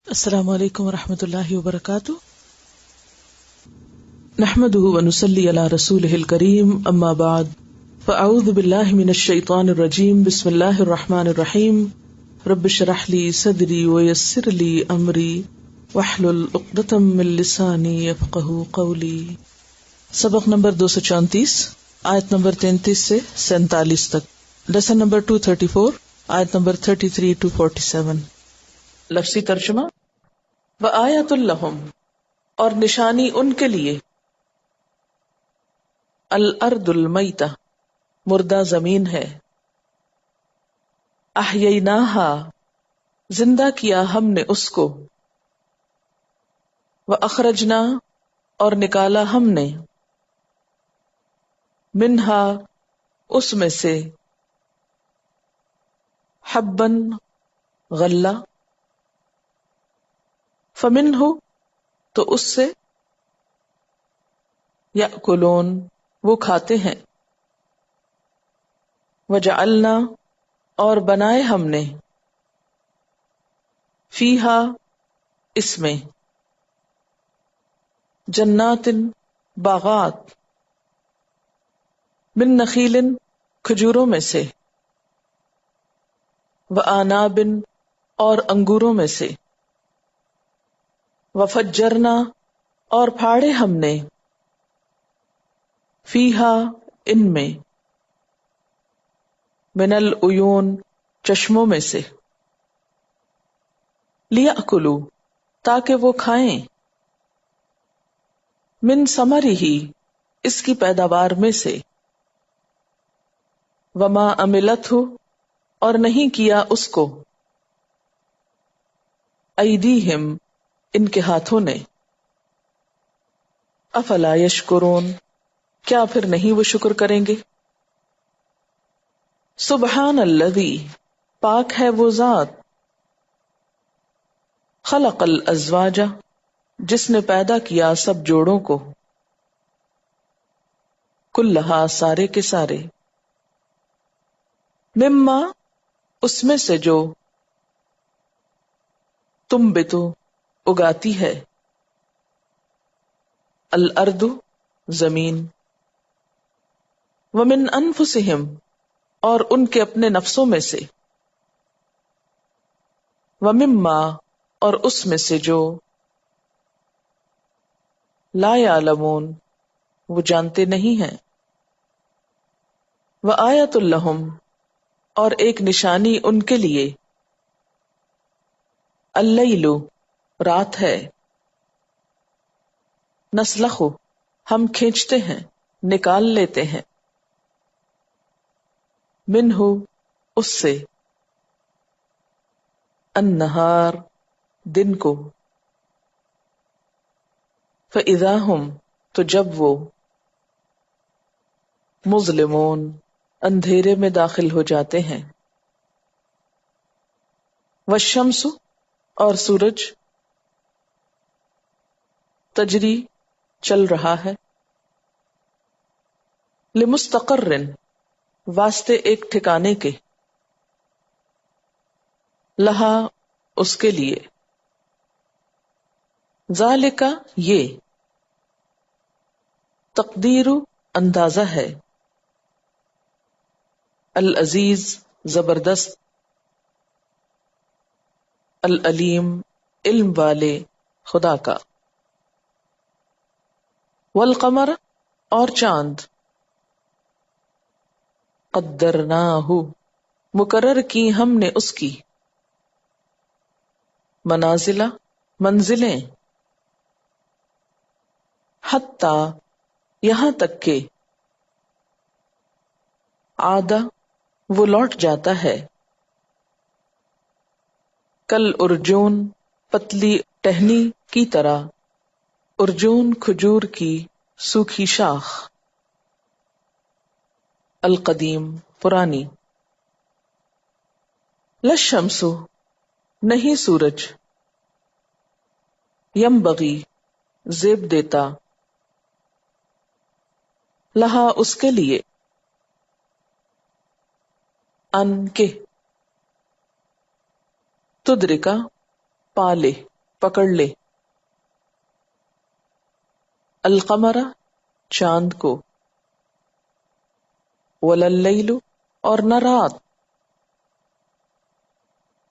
السلام علیکم ورحمۃ اللہ وبرکاتہ. نحمده ونصلی علی رسولہ الکریم اما بعد فاعوذ باللہ من الشیطان الرجیم بسم اللہ الرحمن الرحیم رب اشرح لی صدری ویسر لی امری واحلل عقدۃ من لسانی یفقہوا قولی. سبق نمبر 234 آیت نمبر 33 سے 47 تک. لیسن نمبر 234 آیت نمبر 33 to 47. لفظی ترجمہ: وآیۃ لہم، اور نشانی ان کے لیے، الارض المیتہ، مردہ زمین ہے، احییناہا، زندہ کیا ہم نے اس کو، واخرجنا، اور نکالا ہم نے، منہا، اس میں سے، حبن، غلہ، فمنہ، تو اس سے، یأکلون، وہ کھاتے ہیں، وجعلنا، اور بنائے ہم نے، فیہا، اس میں، جنات، باغات، من نخیل، کھجوروں میں سے، وآناب، اور انگوروں میں سے، وفجرنا، اور پھاڑے ہم نے، فیہا، ان میں، من العیون، چشموں میں سے، لیأکلوا، تاکہ وہ کھائیں، من ثمرہ، اس کی پیداوار میں سے، وما عملتہ، اور نہیں کیا اس کو، ایدیہم، ان کے ہاتھوں نے، افلا یشکرون، کیا پھر نہیں وہ شکر کریں گے. سبحان الذی، پاک ہے وہ ذات، خلق الازواج، جس نے پیدا کیا سب جوڑوں کو، کلہا، سارے کے سارے، مما، اس میں سے جو، تنبتو، اگاتی ہے، الارض، زمین، ومن انفسہم، اور ان کے اپنے نفسوں میں سے، ومما، اور اس میں سے جو، لا یعلمون، وہ جانتے نہیں ہیں، وآیۃ لہم، اور ایک نشانی ان کے لیے، اللیل، رات ہے، نسلخ، ہم کھینچتے ہیں، نکال لیتے ہیں، منہ، اس سے، النہار، دن کو، فإذا ہم، تو جب وہ، مظلمون، اندھیرے میں داخل ہو جاتے ہیں، والشمس، اور سورج، تجری، چل رہا ہے، لمستقر، واسطے ایک ٹھکانے کے، لہا، اس کے لیے، ذالک، یہ، تقدیر، اندازہ ہے، العزیز، زبردست، العلیم، علم والے، خدا کا، والقمر، اور چاند، قدرناہ، مقرر کی ہم نے اس کی، منازلہ، منزلیں، حتی، یہاں تک کہ، عادہ، وہ لوٹ جاتا ہے، کل ارجون، پتلی ٹہنی کی طرح، ارجون، کھجور کی سوکھی شاخ، القدیم، پرانی، للشمس، نہیں سورج، ینبغی، زیب دیتا، لہا، اس کے لیے، ان کے، تدرکا، پالے، پکڑ لے، القمر چاند کو، وللیل اور نہ رات،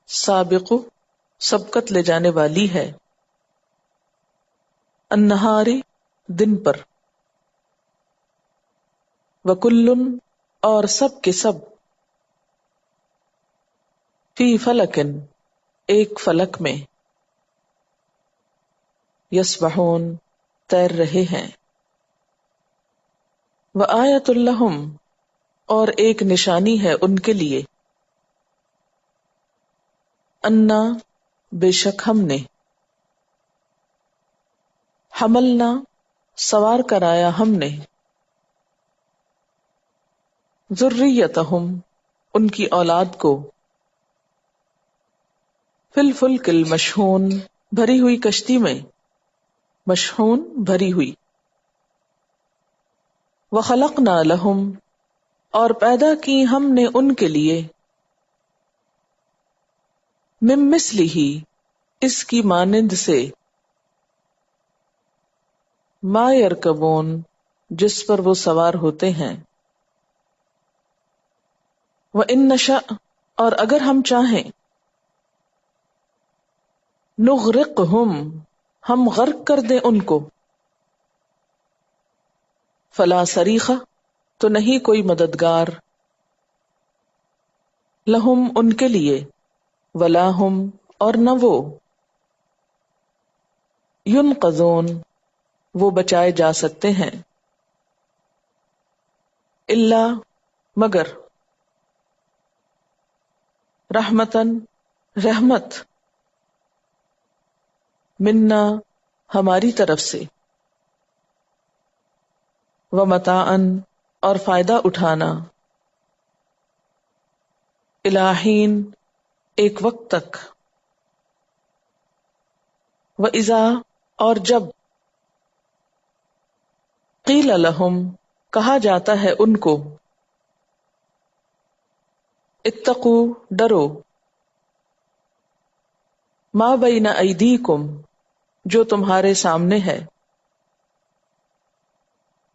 سابق سبقت لے جانے والی ہے، النہاری دن پر، وکل اور سب کے سب، فی فلکن ایک فلک میں، یسبحون تیر رہے ہیں، وآیۃ لہم اور ایک نشانی ہے ان کے لیے، انا بے شک ہم نے، حملنا سوار کرایا ہم نے، ذریتہم ان کی اولاد کو، فی الفلک المشحون بھری ہوئی کشتی میں، مشحون بھری ہوئی، وخلقنا لہم اور پیدا کی ہم نے ان کے لیے، من مثلہ اس کی مانند سے، ما یرکبون جس پر وہ سوار ہوتے ہیں، وَإِن نَّشَأْ اور اگر ہم چاہیں، نغرقہم ہم غرق کر دیں ان کو، فلا صریخ تو نہیں کوئی مددگار، لہم ان کے لیے، ولا ہم اور نہ وہ، ینقذون وہ بچائے جا سکتے ہیں، الا مگر، رحمتن رحمت، منا ہماری طرف سے، ومتاعن اور فائدہ اٹھانا، الہین ایک وقت تک، وَإِذَا اور جب، قیل لہم کہا جاتا ہے ان کو، اتقو ڈرو، ما بین ایدیکم جو تمہارے سامنے ہے،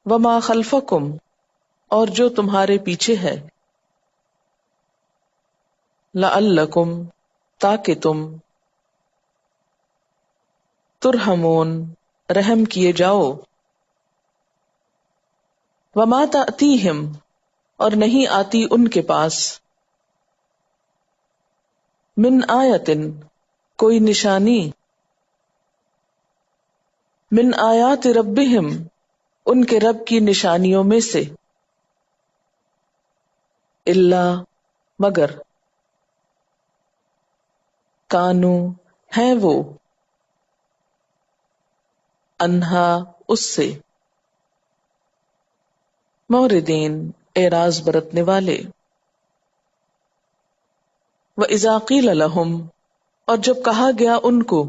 وما خلفکم اور جو تمہارے پیچھے ہے، لعلکم تاکہ تم، ترحمون رحم کیے جاؤ، وما تأتیہم اور نہیں آتی ان کے پاس، من آیتن کوئی نشانی، من آیات ربہم ان کے رب کی نشانیوں میں سے، الا مگر، کانو ہیں وہ، انہا اس سے، موردین اعراض برتنے والے، وَإِذَا قِيلَ لَهُمْ اور جب کہا گیا ان کو،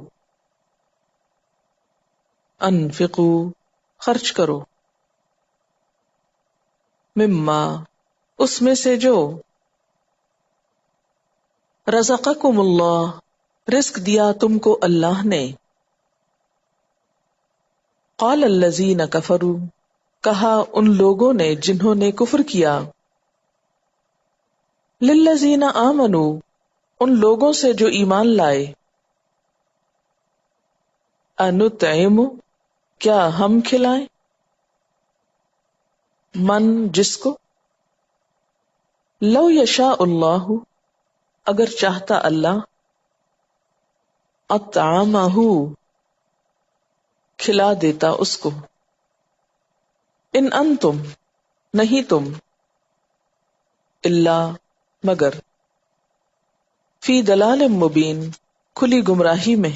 انفقوا خرچ کرو، مما اس میں سے جو، رزقکم اللہ رزق دیا تم کو اللہ نے، قال الذین کفروا کہا ان لوگوں نے جنہوں نے کفر کیا، للذین آمنوا ان لوگوں سے جو ایمان لائے، انطعم کیا ہم کھلائیں، من جس کو، لو یشاء اللہ اگر چاہتا اللہ، اطعمہ کھلا دیتا اس کو، ان انتم نہیں تم، الا مگر، فی دلال مبین کھلی گمراہی میں،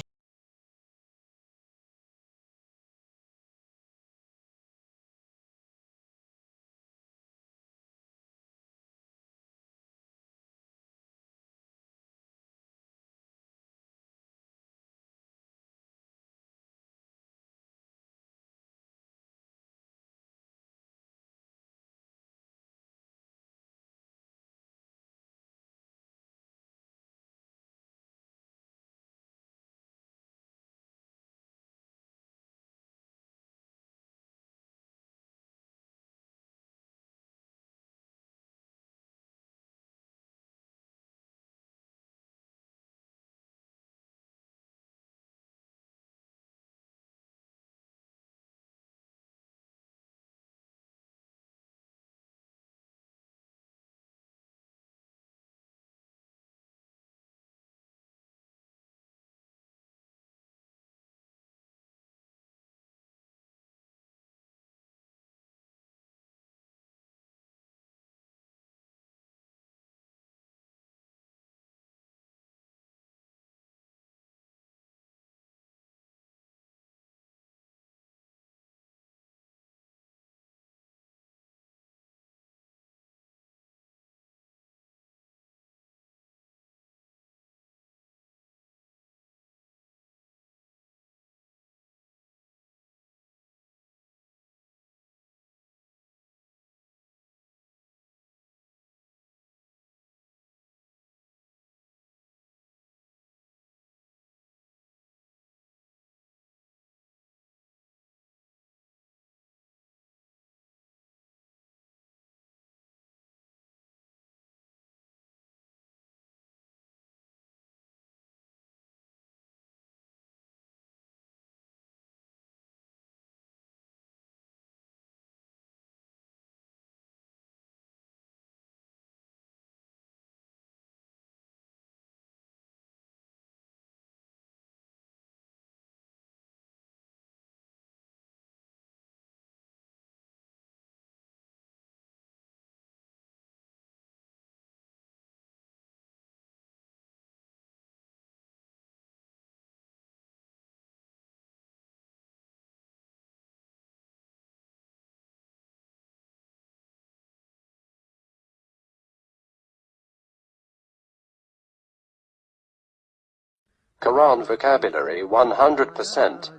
Quran vocabulary 100%.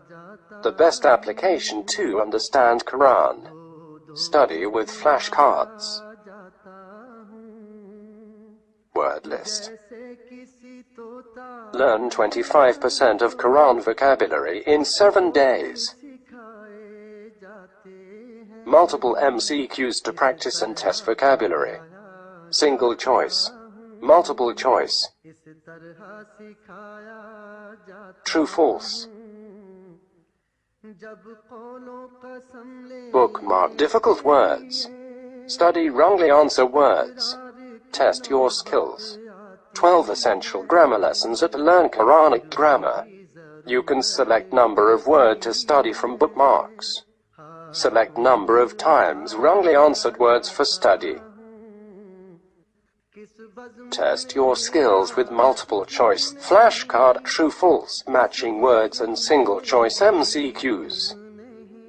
The best application to understand Quran. Study with flashcards. Word list. Learn 25% of Quran vocabulary in 7 days. Multiple MCQs to practice and test vocabulary. Single choice. Multiple choice. True, false. Bookmark difficult words. Study wrongly answer words. Test your skills. 12 essential grammar lessons to learn Quranic grammar. You can select number of word to study from bookmarks. Select number of times wrongly answered words for study. Test your skills with multiple choice, flashcard, true, false, matching words and single choice MCQs.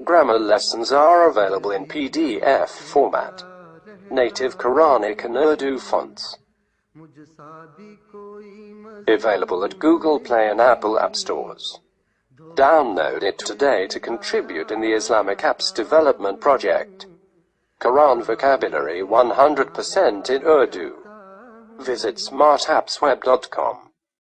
Grammar lessons are available in PDF format. Native Quranic and Urdu fonts. Available at Google Play and Apple App Stores. Download it today to contribute in the Islamic Apps Development Project. Quran vocabulary 100% in Urdu. Visit smartappsweb.com.